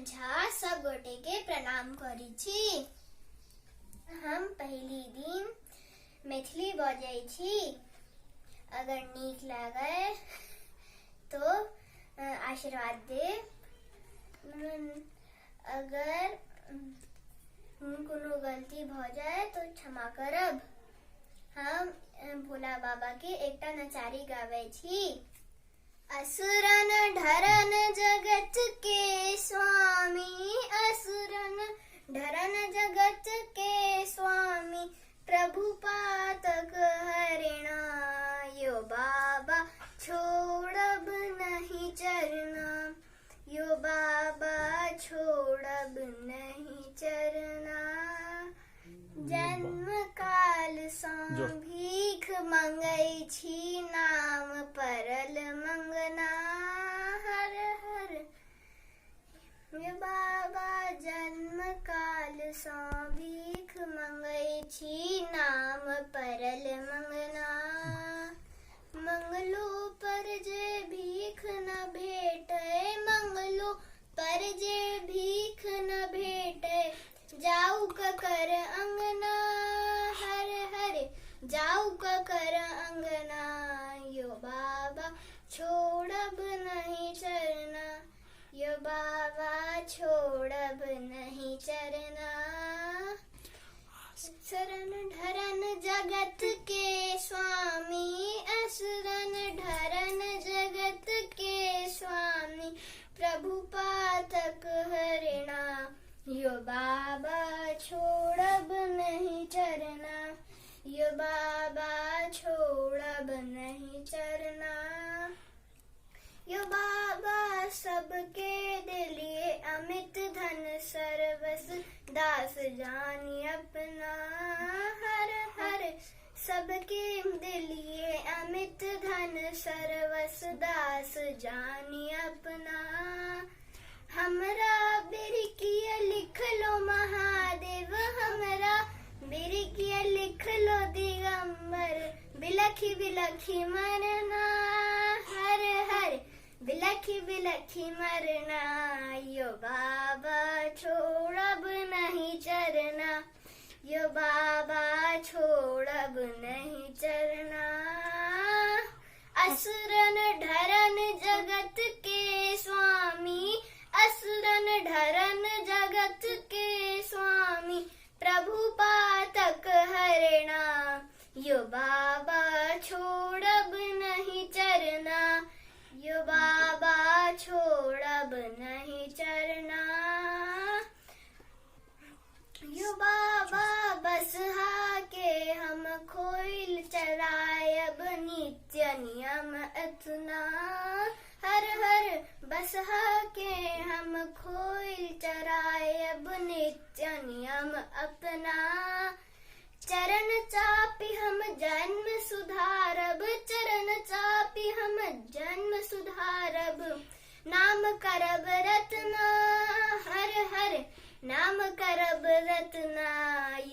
साँझा सब गोटे के प्रणाम करी छी। हम पहली दिन मैथिली बजै छी। अगर नीक लागे तो आशीर्वाद दे। अगर कोनो गलती भ जाए तो क्षमा करब। हम भोला बाबा के एकटा नचारी गाबै छी। असुरन ढरन जगत के स्वामी, असुरन ढरन जगत के स्वामी, प्रभु पातक हरिणा, यो बाबा छोड़ब नहीं चरना, यो बाबा छोड़ब नहीं चरना। जन्म काल सँ भीख मंगै छी, नाम परल मंगना, हर हर। यो बाबा जन्म काल सँ भीख मंगै छी, नाम परल मंगना। मंगलो पर जे भीख न भेटै, मंगलो पर जे भीख न भेटै, जाऊ ककर अंगना, हर हर। जाऊ ककर अंगना, यो बाबा छोड़ब नहीं चरना, यो बाबा छोड़ब नहीं चरना। असुरन ढरन जगत के स्वामी, असुरन ढरन जगत के स्वामी, प्रभु पातक हरिणा, यो बाबा छोड़ब नहीं चरना, यो बाबा छोड़ब नहीं चरना। यो बाबा सबके दिलिए अमित धन सर्वस, दास जानी अपना, हर हर। सबके दिलिए अमित धन सर्वस, दास जानी अपना। हमरा बिरकिया लिख लो महादेव, हमरा बिरकिया लिख लो दिगंबर, बिलखी बिलखी मरना, हर हर। बिलखी बिलखी मरना, यो बाबा छोड़ब नहीं चरना, यो बाबा छोड़ब नहीं चरना। असुरन ढरन जगत के स्वामी, असुरन ढरन जगत के स्वामी, प्रभु पातक हरिणा, यो बाबा छोड़ब नहीं चरना, यो बाबा छोड़ब नहीं चरना। यो बाबा बसहा के हम खोइल चरायब, नित्य नियम अतना, हर हर। बसहा के हम खोइल चरायब, नित्य नियम अपना। चरण चापि हम जन्म सुधारब, चरण चापि हम जन्म सुधारब, नाम करब रत्ना, हर हर। नाम करब रत्ना,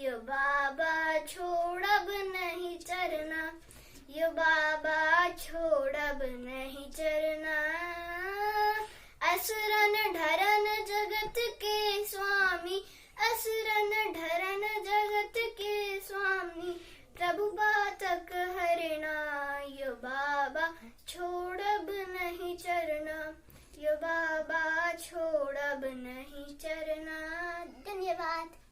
यो बाबा छोड़ब नहीं चरना, यो बाबा छोड़ब नहीं चरना। असुरन ढरन जगत के स्वामी, असुरन ढरन जगत के स्वामी, प्रभु पातक हरिणा, यो बाबा छोड़ब नहीं चरना, यो बाबा छोड़ब नहीं